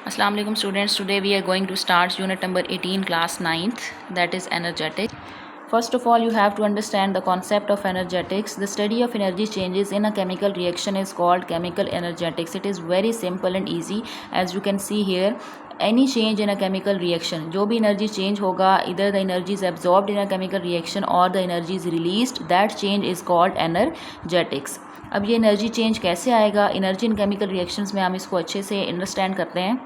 Assalamu alaikum students. Today we are going to start unit number 18 class 9th, that is energetic. First of all, you have to understand the concept of energetics. The study of energy changes in a chemical reaction is called chemical energetics. It is very simple and easy. As you can see here, any change in a chemical reaction, जो भी energy change होगा, either the energy is absorbed in a chemical reaction or the energy is released, that change is called energetics. अब ये energy change कैसे आएगा? Energy in chemical reactions में हम इसको अच्छे से अंडरस्टैंड करते हैं.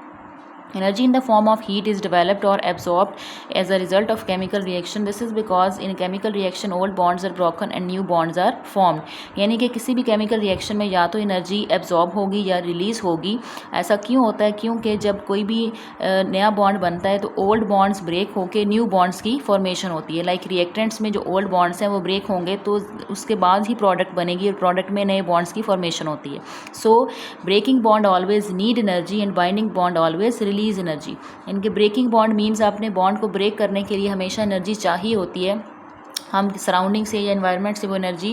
Energy in the form of heat is developed or absorbed as a result of chemical reaction. This is because in chemical reaction old bonds are broken and new bonds are formed. यानी कि किसी भी chemical reaction में या तो energy absorb होगी या release होगी. ऐसा क्यों होता है? क्योंकि जब कोई भी नया bond बनता है तो old bonds break होके new bonds की formation होती है. Like reactants में जो old bonds हैं वो break होंगे तो उसके बाद ही product बनेगी और product में नए bonds की formation होती है. So breaking bond always need energy and binding bond always release energy. इनके ब्रेकिंग बॉन्ड मीन्स आपने बॉन्ड को ब्रेक करने के लिए हमेशा एनर्जी चाहिए होती है. हम सराउंडिंग से या एनवायरनमेंट से वो एनर्जी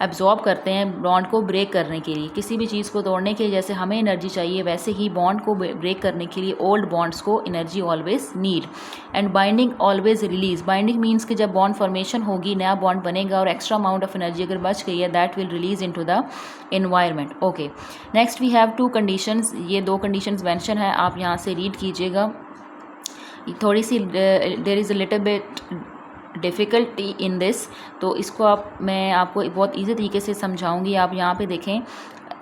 एब्जॉर्ब करते हैं बॉन्ड को ब्रेक करने के लिए. किसी भी चीज़ को तोड़ने के लिए जैसे हमें एनर्जी चाहिए वैसे ही बॉन्ड को ब्रेक करने के लिए ओल्ड बॉन्ड्स को energy always need. And binding always release. Binding means कि जब बॉन्ड फॉर्मेशन होगी नया बॉन्ड बनेगा और एक्स्ट्रा अमाउंट ऑफ एनर्जी अगर बच गई है that will release into the environment. Okay, next we have two conditions. ये दो कंडीशंस मेंशन है, आप यहाँ से रीड कीजिएगा. थोड़ी सी there is a little bit difficulty in this, तो इसको मैं आपको बहुत ईजी तरीके से समझाऊंगी. आप यहाँ पे देखें.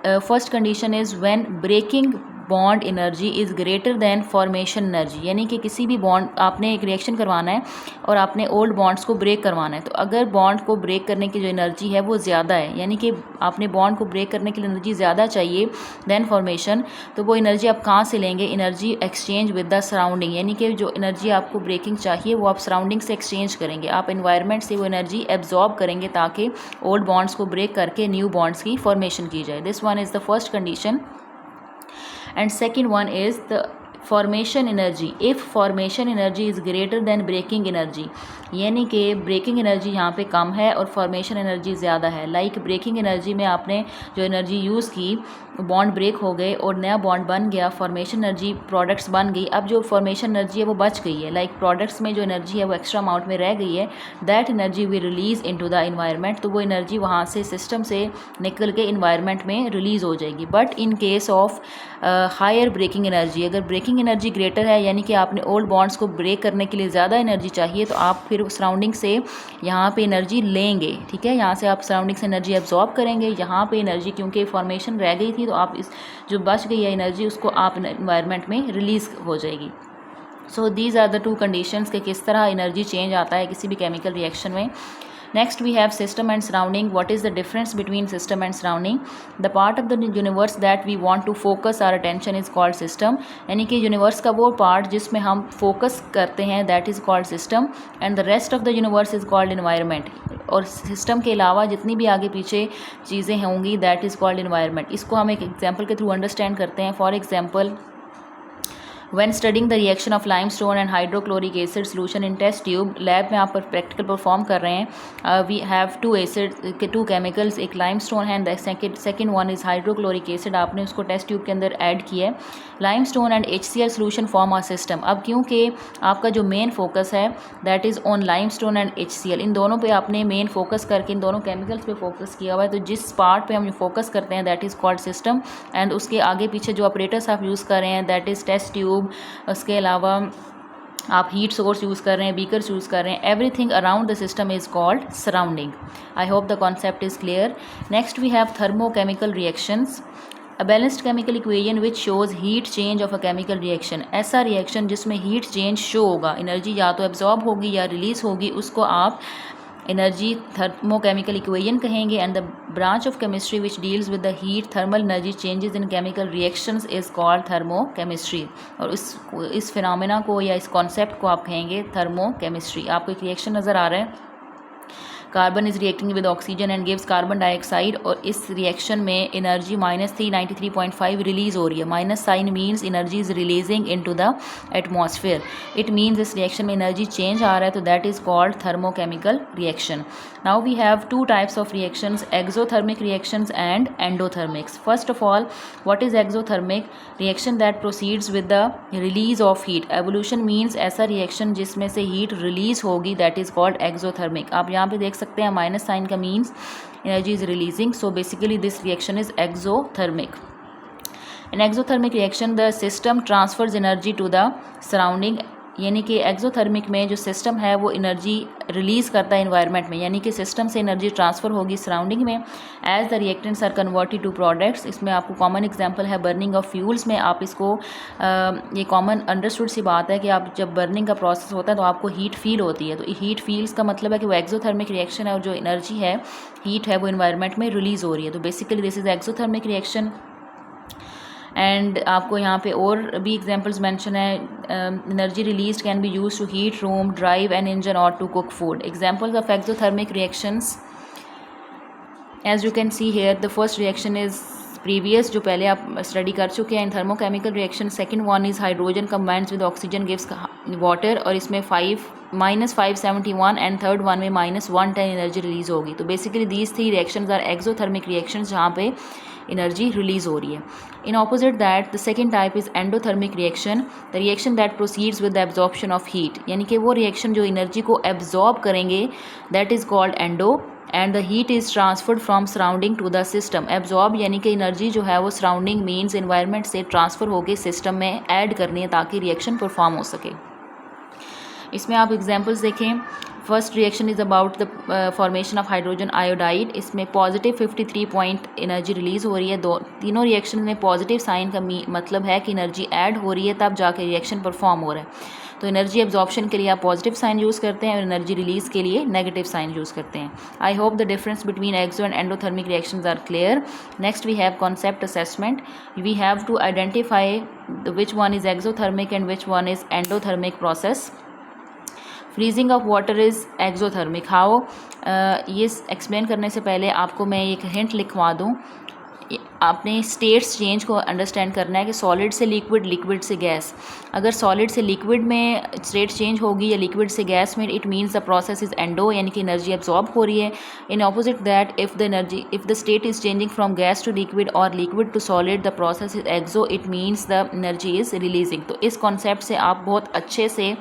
First condition is when breaking bond energy is greater than formation energy. यानी कि किसी भी बॉन्ड आपने एक रिएक्शन करवाना है और आपने ओल्ड बॉन्ड्स को ब्रेक करवाना है, तो अगर बॉन्ड को ब्रेक करने की जो एनर्जी है वो ज़्यादा है, यानी कि आपने बॉन्ड को ब्रेक करने के लिए एनर्जी ज़्यादा चाहिए दैन फॉर्मेशन, तो वो एनर्जी आप कहाँ से लेंगे? Energy exchange with the surrounding. यानी कि जो एनर्जी आपको ब्रेकिंग चाहिए वो आप सराउंडिंग से एक्सचेंज करेंगे, आप एनवायरनमेंट से वो एनर्जी एब्जॉर्ब करेंगे ताकि ओल्ड बॉन्ड्स को ब्रेक करके न्यू बॉन्ड्स की फॉर्मेशन की जाए. This one is the first condition. And second one is the formation energy. If formation energy is greater than breaking energy, यानी कि ब्रेकिंग एनर्जी यहाँ पे कम है और फॉर्मेशन एनर्जी ज़्यादा है. लाइक ब्रेकिंग एनर्जी में आपने जो एनर्जी यूज़ की बॉन्ड ब्रेक हो गए और नया बॉन्ड बन गया, फॉर्मेशन एनर्जी प्रोडक्ट्स बन गई. अब जो फॉर्मेशन एनर्जी है वो बच गई है, लाइक प्रोडक्ट्स में जो एनर्जी है वो एक्स्ट्रा अमाउंट में रह गई है, that energy we release into the environment. तो वो एनर्जी वहाँ से सिस्टम से निकल के एनवायरनमेंट में रिलीज़ हो जाएगी. But in case of higher breaking energy, अगर ब्रेकिंग एनर्जी ग्रेटर है यानी कि आपने ओल्ड बॉन्ड्स को ब्रेक करने के लिए ज़्यादा एनर्जी चाहिए, तो आप फिर सराउंडिंग से यहाँ पे एनर्जी लेंगे. ठीक है, यहाँ से आप सराउंडिंग से एनर्जी एब्जॉर्ब करेंगे. यहाँ पे एनर्जी क्योंकि फॉर्मेशन रह गई थी तो आप इस जो बच गई है एनर्जी उसको आप एनवायरनमेंट में रिलीज़ हो जाएगी. So these are the two conditions कि किस तरह एनर्जी चेंज आता है किसी भी केमिकल रिएक्शन में. Next we have system and surrounding. What is the difference between system and surrounding? The part of the universe that we want to focus our attention is called system. यानी कि universe का वो part जिसमें हम focus करते हैं that is called system, and the rest of the universe is called environment. और system के अलावा जितनी भी आगे पीछे चीज़ें होंगी that is called environment. इसको हम एक एग्जाम्पल के थ्रू अंडरस्टैंड करते हैं. For example, when studying the reaction of limestone and hydrochloric acid solution in test tube, lab में आप प्रैक्टिकल परफॉर्म कर रहे हैं. वी हैव टू एसिड के टू केमिकल्स, एक लाइमस्टोन है and second one is hydrochloric acid. आपने उसको टेस्ट ट्यूब के अंदर ऐड किया है. Limestone and HCl solution form a system. अब क्योंकि आपका जो मेन फोकस है that is on limestone and HCl, इन दोनों पे आपने मेन फोकस करके इन दोनों केमिकल्स पे फोकस किया हुआ है, तो जिस पार्ट पे हम फोकस करते हैं that is called system. And उसके आगे पीछे जो ऑपरेटर्स आप यूज़ कर रहे हैं दैट इज़ टेस्ट ट्यूब, उसके अलावा आप हीट सोर्स यूज़ कर रहे हैं, बीकर्स यूज़ कर रहे हैं, everything around the system is called surrounding. I hope the concept is clear. Next we have thermochemical reactions. A balanced chemical equation which shows heat change of a chemical reaction. ऐसा reaction जिसमें heat change show होगा, energy या तो absorb होगी या release होगी, उसको आप एनर्जी थर्मोकेमिकल इक्वेशन कहेंगे. And the branch of chemistry which deals with the heat thermal energy changes in chemical reactions is called thermochemistry. और इस फिनोमेना को या इस कॉन्सेप्ट को आप कहेंगे थर्मोकेमिस्ट्री. आपको एक रिएक्शन नज़र आ रहा है, carbon is reacting with oxygen and gives carbon dioxide, और इस रिएक्शन में एनर्जी -393.5 रिलीज हो रही है. Minus sign means energy is releasing into the atmosphere. It means इस रिएक्शन में एनर्जी चेंज आ रहा है, तो that is called thermochemical reaction. Now we have two types of reactions, exothermic reactions and endothermics. First of all, what is exothermic? Reaction that proceeds with the release of heat. Evolution means ऐसा reaction जिसमें से heat release होगी, that is called exothermic. आप यहाँ पे देख सकते हैं माइनस साइन का means energy is releasing, so basically this reaction is exothermic. In exothermic reaction the system transfers energy to the surrounding, यानी कि एक्सोथर्मिक में जो सिस्टम है वो एनर्जी रिलीज़ करता है इन्वायरमेंट में, यानी कि सिस्टम से एनर्जी ट्रांसफ़र होगी सराउंडिंग में as the reactants are converted to products. इसमें आपको कॉमन एग्जांपल है बर्निंग ऑफ फ्यूल्स में. आप इसको ये कॉमन अंडरस्टूड सी बात है कि आप जब बर्निंग का प्रोसेस होता है तो आपको हीट फील होती है, तो हीट फील्स का मतलब है कि वो एक्सोथर्मिक रिएक्शन है और जो एनर्जी है, हीट है, वो इन्वायरमेंट में रिलीज़ हो रही है. तो basically this is exothermic reaction. And आपको यहाँ पे और भी एग्जांपल्स मेंशन है. Energy release can be use to heat room, drive an engine और to cook food. Examples of exothermic reactions, as you can see here, the first reaction is previous, जो पहले आप स्टडी कर चुके हैं in thermochemical reaction. Second one is hydrogen combines with oxygen gives water, और इसमें -571, and third one में -110 energy release होगी. तो basically these three reactions are exothermic reactions जहाँ पे एनर्जी रिलीज हो रही है. In opposite that the second type is endothermic reaction, the reaction that proceeds with the absorption of heat, यानी कि वो रिएक्शन जो एनर्जी को एब्जॉर्ब करेंगे, that is called endo, and the heat is transferred from surrounding to the system. Absorb यानी कि energy जो है वो सराउंडिंग मीन्स एनवायरनमेंट से ट्रांसफ़र होकर सिस्टम में ऐड करनी है ताकि रिएक्शन परफॉर्म हो सके. इसमें आप एग्जांपल्स देखें. First reaction is about the formation of hydrogen iodide. इसमें पॉजिटिव 53 पॉइंट एनर्जी रिलीज़ हो रही है. तीनों रिएक्शन में पॉजिटिव साइन का मतलब है कि एनर्जी ऐड हो रही है, तब जाके रिएक्शन परफॉर्म हो रहा है. तो एनर्जी एब्जॉर्प्शन के लिए आप पॉजिटिव साइन यूज़ करते हैं और एनर्जी रिलीज़ के लिए नेगेटिव साइन यूज़ करते हैं. I hope the difference between exo and endothermic reactions are clear. Next we have concept assessment. We have to identify which one is exothermic and which one is endothermic process. Freezing of water is exothermic. How, ये explain करने से पहले आपको मैं एक hint लिखवा दूँ. आपने स्टेट्स चेंज को अंडरस्टैंड करना है कि सॉलिड से लिक्विड, लिक्विड से गैस. अगर सॉलिड से लिक्विड में स्टेट चेंज होगी या लिक्विड से गैस में, it means the process is endo, यानी कि एनर्जी एब्जॉर्ब हो रही है. In opposite that if the state is changing from gas to liquid और liquid to solid, the process is exo, it means the energy is releasing. तो इस कॉन्सेप्ट से आप बहुत अच्छे से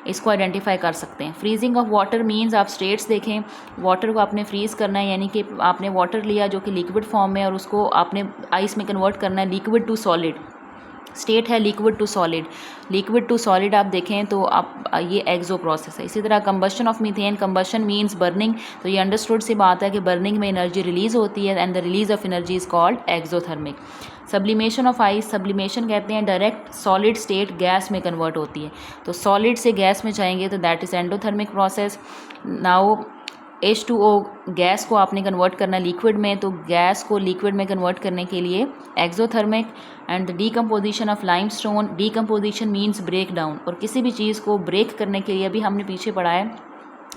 इसको आइडेंटिफाई कर सकते हैं. फ्रीजिंग ऑफ वाटर मीन्स आप स्टेट्स देखें, वाटर को आपने फ्रीज़ करना है, यानी कि आपने वाटर लिया जो कि लिक्विड फॉर्म में, और उसको आपने आइस में कन्वर्ट करना है, लिक्विड टू सॉलिड. स्टेट है liquid to solid. Liquid to solid आप देखें तो आप ये एक्सो प्रोसेस है. इसी तरह combustion of methane, combustion means burning. तो ये अंडरस्टूड सी बात है कि बर्निंग में एनर्जी रिलीज़ होती है and the release of energy is called exothermic. Sublimation of ice, sublimation कहते हैं डायरेक्ट सॉलिड स्टेट गैस में कन्वर्ट होती है. तो सॉलिड से गैस में जाएंगे तो that is endothermic process. Now H2O gas को आपने कन्वर्ट करना लिक्विड में, तो गैस को लिक्विड में कन्वर्ट करने के लिए exothermic. And the decomposition of limestone, decomposition means break down. और किसी भी चीज़ को ब्रेक करने के लिए, अभी हमने पीछे पढ़ा है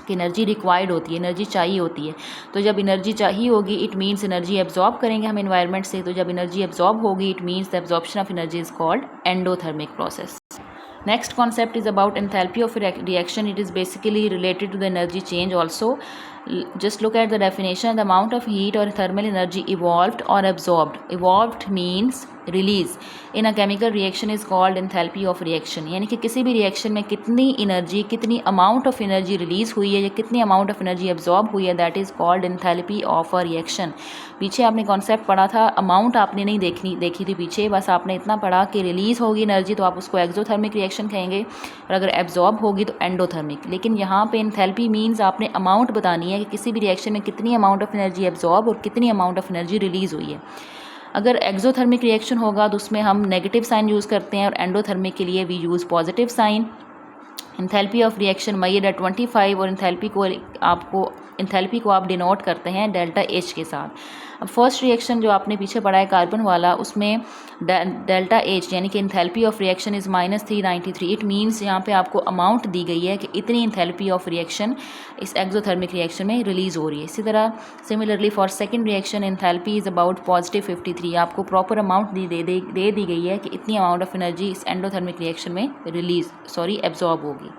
कि एनर्जी रिक्वायर्ड होती है, एनर्जी चाहिए होती है. तो जब एनर्जी चाहिए होगी, इट मीन्स एनर्जी एब्जॉर्ब करेंगे हम एनवायरनमेंट से. तो जब एनर्जी एब्जॉर्ब होगी, it means the absorption of energy is called endothermic process. Next concept is about enthalpy of reaction. It is basically related to the energy change also. Just look at the definition. The amount of heat or thermal energy evolved or absorbed. Evolved means release in a chemical reaction is called enthalpy of reaction. यानी कि किसी भी reaction में कितनी energy, कितनी amount of energy release हुई है या कितनी अमाउंट ऑफ एनर्जी एब्जॉर्ब हुई है, that is called enthalpy of a reaction. पीछे आपने कॉन्सेप्ट पढ़ा था, अमाउंट आपने नहीं देखी थी पीछे, बस आपने इतना पढ़ा कि रिलीज़ होगी एनर्जी तो आप उसको एक्सोथर्मिक रिएक्शन कहेंगे, और अगर एब्जॉर्ब होगी तो एंडोथर्मिक. लेकिन यहाँ पे एंथैल्पी मीन्स आपने अमाउंट बतानी है कि किसी भी रिएक्शन में कितनी अमाउंट ऑफ एनर्जी एब्जॉर्ब और कितनी अमाउंट ऑफ एनर्जी रिलीज़ हुई है. अगर एक्सोथर्मिक रिएक्शन होगा तो उसमें हम नेगेटिव साइन यूज़ करते हैं और एंडोथर्मिक के लिए we use positive sign. Enthalpy of reaction measured at 25, और एंथैल्पी को आपको इंथैल्पी को आप डिनोट करते हैं डेल्टा एच के साथ। अब फर्स्ट रिएक्शन जो आपने पीछे पढ़ा है कार्बन वाला, उसमें डेल्टा एच यानी कि enthalpy of reaction is -393। It means यहाँ पे आपको अमाउंट दी गई है कि इतनी इंथैल्पी ऑफ रिएक्शन इस एक्सोथर्मिक रिएक्शन में रिलीज़ हो रही है। इसी तरह similarly for second reaction enthalpy is about +53। आपको प्रॉपर अमाउंट दे दी गई है कि इतनी अमाउंट ऑफ एनर्जी इस एंडोथर्मिक रिएक्शन में एब्जॉर्ब होगी।